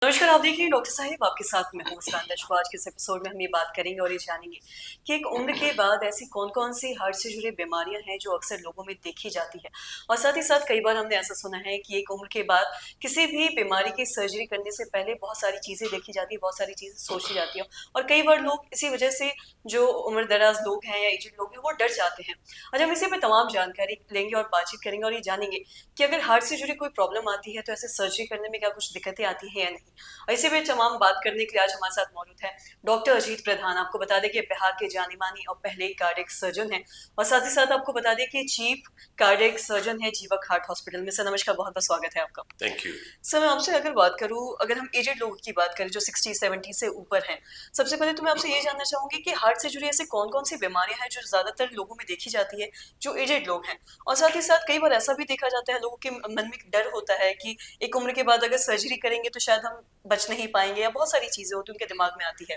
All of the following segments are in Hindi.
नमस्कार, आप देख रहे हैं डॉक्टर साहिब आपके साथ मैं हूँ मुस्कान दशवा। आज के इस एपिसोड में हम ये बात करेंगे और ये जानेंगे कि एक उम्र के बाद ऐसी कौन-कौन सी हार्ट से जुड़ी बीमारियाँ हैं जो अक्सर लोगों में देखी जाती है। और साथ ही साथ कई बार हमने ऐसा सुना है कि एक उम्र के बाद किसी भी बीमारी की सर्जरी करने से पहले बहुत सारी चीज़ें देखी जाती है, बहुत सारी चीज़ें सोची जाती हैं और कई बार लोग इसी वजह से जो उम्र-दराज़ लोग हैं या एजेड लोग हैं वो डर जाते हैं। आज हम इसी पे तमाम जानकारी लेंगे और बातचीत करेंगे और ये जानेंगे कि अगर हार्ट से जुड़ी कोई प्रॉब्लम आती है तो ऐसे सर्जरी करने में क्या कुछ दिक्कतें आती हैं या नहीं। और इसी पे तमाम बात करने के लिए आज हमारे साथ मौजूद है डॉक्टर अजीत प्रधान। आपको बता दें कि बिहार के जानी-मानी और पहले कार्डियक सर्जन हैं और साथ ही साथ आपको बता दें कि चीफ कार्डियक सर्जन है जीवक हार्ट हॉस्पिटल में। सर नमस्कार, बहुत-बहुत स्वागत है आपका। Thank you. सर मैं आपसे अगर बात करूँ, अगर हम एजेड लोगों की बात करें जो 60-70 से ऊपर हैं, सबसे पहले तो मैं आपसे ये जानना चाहूँगी कि हार्ट से जुड़ी ऐसी कौन-कौन सी बीमारियाँ हैं जो ज़्यादातर लोगों में देखी जाती है, जो एजेड लोग हैं? और साथ ही साथ कई बार ऐसा भी देखा जाता है लोगों के मन में एक डर होता है कि एक उम्र के बाद अगर सर्जरी करेंगे तो शायद हम बच नहीं पाएँगे या बहुत सारी चीज़ें होती हैं उनके दिमाग में आती है।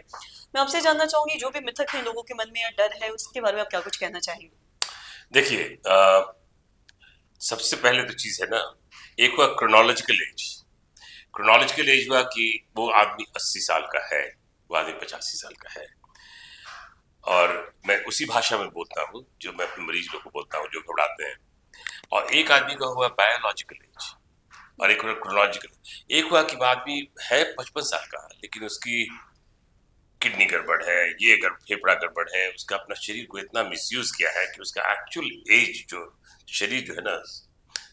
मैं आपसे जानना चाहूँगी जो भी मिथक हैं लोगों के मन में या डर है उसके बारे में आप क्या कुछ कहना चाहेंगे? देखिए, सबसे पहले तो चीज़ है ना, एक हुआ क्रोनोलॉजिकल एज। क्रोनोलॉजिकल एज हुआ कि वो आदमी 80 साल का है, वो आदमी 85 साल का है। और मैं उसी भाषा में बोलता हूँ जो मैं अपने मरीज लोग को बोलता हूँ जो घबराते हैं। और एक आदमी का हुआ बायोलॉजिकल एज और एक हुआ क्रोनोलॉजिकल। एक हुआ कि वो आदमी है 55 साल का लेकिन उसकी किडनी गड़बड़ है, ये फेफड़ा गड़बड़ है, उसका अपना शरीर को इतना मिसयूज किया है कि उसका एक्चुअल एज जो शरीर जो है ना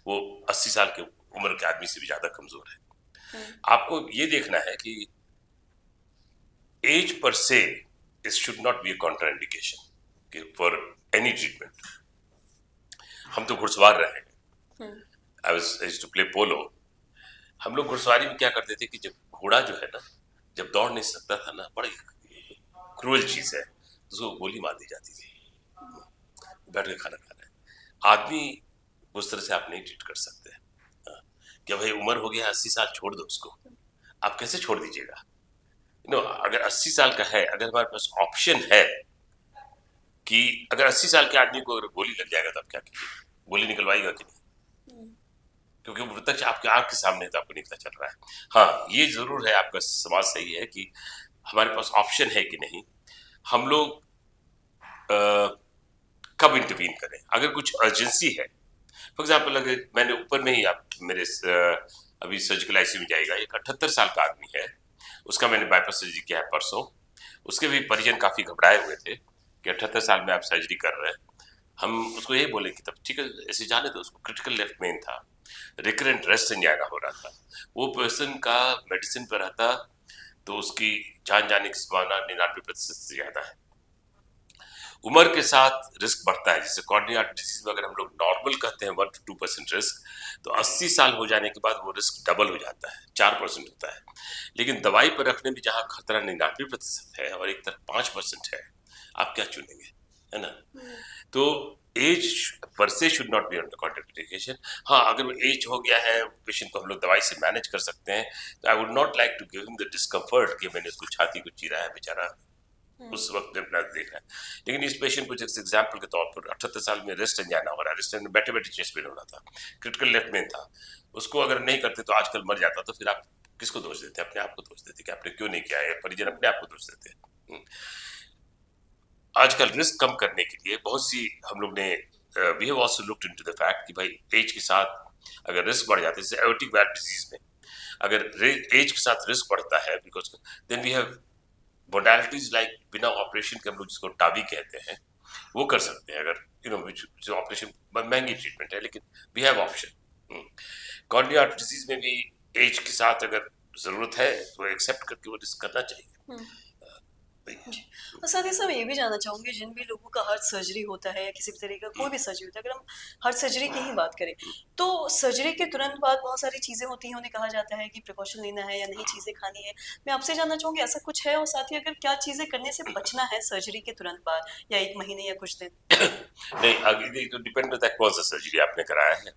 वो 80 साल के उम्र के आदमी से भी ज्यादा कमजोर है। आपको ये देखना है कि एज पर से it should not be a contraindication for any treatment. हम तो घुड़सवार रहे हैं, आई वाज टू प्ले पोलो। हम लोग घुड़सवारी में क्या करते थे कि जब घोड़ा जो है ना, जब दौड़ नहीं सकता था ना, बड़ी क्रूअल चीज है, तो उसको गोली मार दी जाती थी, बैठ के खाना खा रहे हैं। आदमी उस तरह से आप नहीं ट्रीट कर सकते। हाँ, कि भाई उम्र हो गया 80 साल, छोड़ दो उसको। आप कैसे छोड़ दीजिएगा? अगर 80 साल का है, अगर हमारे पास ऑप्शन है कि अगर 80 साल के आदमी को अगर गोली लग जाएगा तो आप क्या कीजिएगा? गोली निकलवाएगा कि नहीं? क्योंकि वो प्रत्यक्ष आपके आंख के सामने तो आपको नहीं पता चल रहा है। हाँ, ये जरूर है, आपका सवाल सही है कि हमारे पास ऑप्शन है कि नहीं। हम लोग कब इंटरवीन करें? अगर कुछ अर्जेंसी है, फॉर एग्जाम्पल अगर मैंने ऊपर में ही आप मेरे अभी सर्जिकल आईसीयू में जाएगा, एक 78 साल का आदमी है, उसका मैंने बाईपास सर्जरी किया है परसों। उसके भी परिजन काफी घबराए हुए थे कि 78 साल में आप सर्जरी कर रहे हैं। हम उसको यही बोले कि तब ठीक है, ऐसे जाने दो उसको। क्रिटिकल लेफ्ट मेन था, रिकरेंट रेस्ट एंजाइना हो रहा था। वो पर्सन का मेडिसिन पर रहता तो उसकी जान जाने की संभावना 99% से ज्यादा है। उम्र के साथ रिस्क बढ़ता है। जैसे कॉर्निया हार्ट डिजीज में अगर हम लोग नॉर्मल कहते हैं 1 to 2% रिस्क, तो 80 साल हो जाने के बाद वो रिस्क डबल हो जाता है, 4% होता है। लेकिन दवाई पर रखने में जहाँ खतरा 99% है और एक तरफ 5% है, आप क्या चुनेंगे? है ना? तो एज पर से should not be under contraindication. हाँ, अगर एज हो गया है पेशेंट को हम लोग दवाई से मैनेज कर सकते हैं, तो I would not like to give him the discomfort कि मैंने उसको छाती को चीरा है बेचारा, उस वक्त में अपना देखा है। लेकिन इस पेशेंट को जैसे एग्जाम्पल के तौर पर 78 साल में रेस्ट एंजाइना हो रहा है, रेस्ट एंजाइना बैठे बैठे चेस्ट पेन हो रहा था, क्रिटिकल लेफ्ट में था, उसको अगर नहीं करते तो आजकल मर जाता। तो फिर आप किसको दोष देते? अपने आप को दोष देते कि आपने क्यों नहीं किया है, परिजन अपने आप को दोष देते हैं। आजकल रिस्क कम करने के लिए बहुत सी हम लोग ने we have also looked into the fact कि भाई एज के साथ अगर रिस्क बढ़ जाता है, जैसे एओर्टिक वाल्व डिजीज में अगर एज के साथ रिस्क बढ़ता है, because then we have modalities like बिना ऑपरेशन के हम लोग जिसको टावी कहते हैं वो कर सकते हैं। अगर जो ऑपरेशन महंगी ट्रीटमेंट है, लेकिन we have option. Cornea heart disease में भी एज के साथ अगर जरूरत है तो एक्सेप्ट करके वो रिस्क करना चाहिए। जी। और साथ ही साथ मैं ये भी जानना चाहूँगी जिन भी लोगों का हार्ट सर्जरी होता है या किसी भी तरह का कोई भी सर्जरी होता है, अगर हम हार्ट सर्जरी की ही बात करें, तो सर्जरी के तुरंत बाद बहुत सारी चीज़ें होती हैं, उन्हें कहा जाता है कि प्रिकॉशन लेना है या नई चीज़ें खानी है। मैं आपसे जानना चाहूँगी ऐसा कुछ है और साथ ही अगर क्या चीज़ें करने से बचना है सर्जरी के तुरंत बाद या 1 महीने या कुछ दिन? नहीं, अभी तो डिपेंड होता है कौन सा सर्जरी आपने कराया है।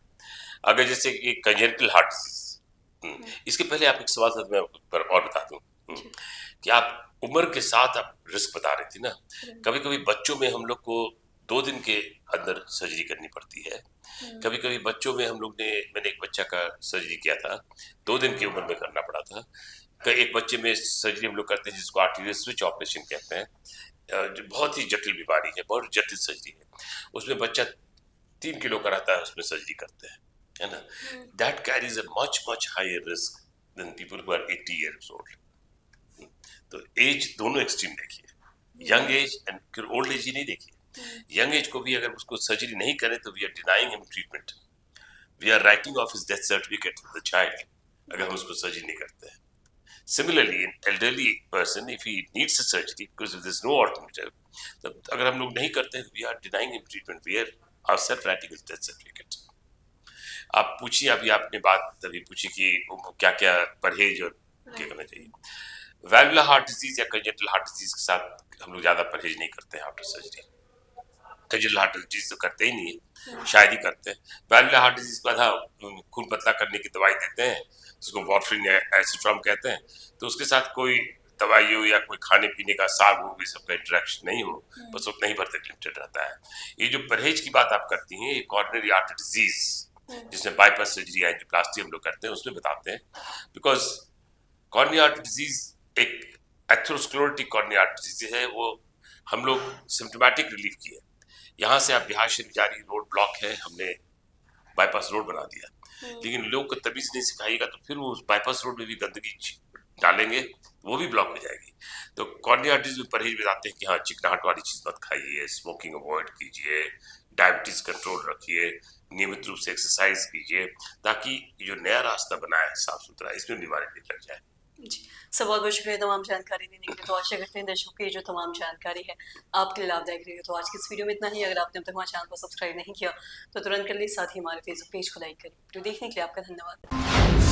अगर जैसे कि कंजेनिटल हार्ट डिजीज, इसके पहले आप एक सवाल था, मैं पर और बता दूं कि आप उम्र के साथ आप रिस्क बता रही थी ना। कभी कभी बच्चों में हम लोग को 2 दिन के अंदर सर्जरी करनी पड़ती है। कभी कभी बच्चों में हम लोग ने, मैंने एक बच्चा का सर्जरी किया था, 2 दिन की उम्र में करना पड़ा था। एक बच्चे में सर्जरी हम लोग करते हैं जिसको आर्टीरियल स्विच ऑपरेशन कहते हैं, जो बहुत ही जटिल बीमारी है, बहुत जटिल सर्जरी है। उसमें बच्चा 3 किलो का रहता है, उसमें सर्जरी करते हैं, है ना। That carries a much higher risk than people who are 80 years old। तो एज दोनों एक्सट्रीम देखिए, यंग एज एंड फिर ओल्ड एज ही नहीं देखिए। यंग एज को भी अगर उसको सर्जरी नहीं करें तो we are denying him treatment, we are writing off his death certificate the child, अगर हम उसको सर्जरी नहीं करते हैं। Similarly, in elderly person, if he needs a surgery because if there's no alternative, तो अगर हम लोग नहीं करते हैं, we are denying him treatment. We are ourselves writing his death certificate. आप पूछिए, अभी आपने बात अभी पूछी कि क्या क्या परहेज और क्या करना चाहिए। वैल्वुलर हार्ट डिजीज या कंजेनिटल हार्ट डिजीज के साथ हम लोग ज्यादा परहेज नहीं करते हैं after surgery. Congenital heart disease तो करते ही नहीं है, शायद ही करते हैं। वैल्वुलर हार्ट डिजीज के बाद हाँ खून पतला करने की दवाई देते हैं, जिसको वार्फरिन या एसिट्रॉम कहते हैं। तो उसके साथ कोई दवाई हो या कोई खाने पीने का साग हो, ये सबका इंटरेक्शन नहीं हो, बस उतना ही भर तक लिमिटेड रहता है। ये जो परहेज की बात आप करती हैं, ये कॉर्नरी आर्टरी डिजीज जिसमें बाईपास सर्जरी एंजियोप्लास्टी हम लोग करते हैं, उसमें बताते हैं। बिकॉज कॉर्नरी आर्टरी डिजीज एक एथेरोस्क्लेरोटिक कॉर्नरी आर्टरी डिजीज है, वो हम लोग सिम्टोमेटिक रिलीफ की है। यहाँ से आप बिहार शरीफ जा रही रोड ब्लॉक है, हमने बाईपास रोड बना दिया, लेकिन लोग को तमीज नहीं सिखाएगा तो फिर वो उस बाईपास रोड में भी गंदगी डालेंगे, वो भी ब्लॉक हो जाएगी। तो कॉर्निया आर्टरीज में परहेज बताते हैं कि हाँ चिकनाहट वाली चीज मत खाइए, स्मोकिंग अवॉइड कीजिए, डायबिटीज कंट्रोल रखिए, नियमित रूप से एक्सरसाइज कीजिए, ताकि जो नया रास्ता बनाया है साफ सुथरा, इसमें बीमारी नहीं लग जाए। जी सर, बहुत बहुत शुक्रिया तमाम जानकारी देने के लिए। तो आशा करते हैं दर्शकों की जो तमाम जानकारी है आपके लिए लाभदायक रही है। तो आज की इस वीडियो में इतना ही। अगर आपने अब तक हमारे चैनल को सब्सक्राइब नहीं किया तो तुरंत कर लीजिए, साथ ही हमारे फेसबुक पेज को लाइक करें। वीडियो देखने के लिए आपका धन्यवाद।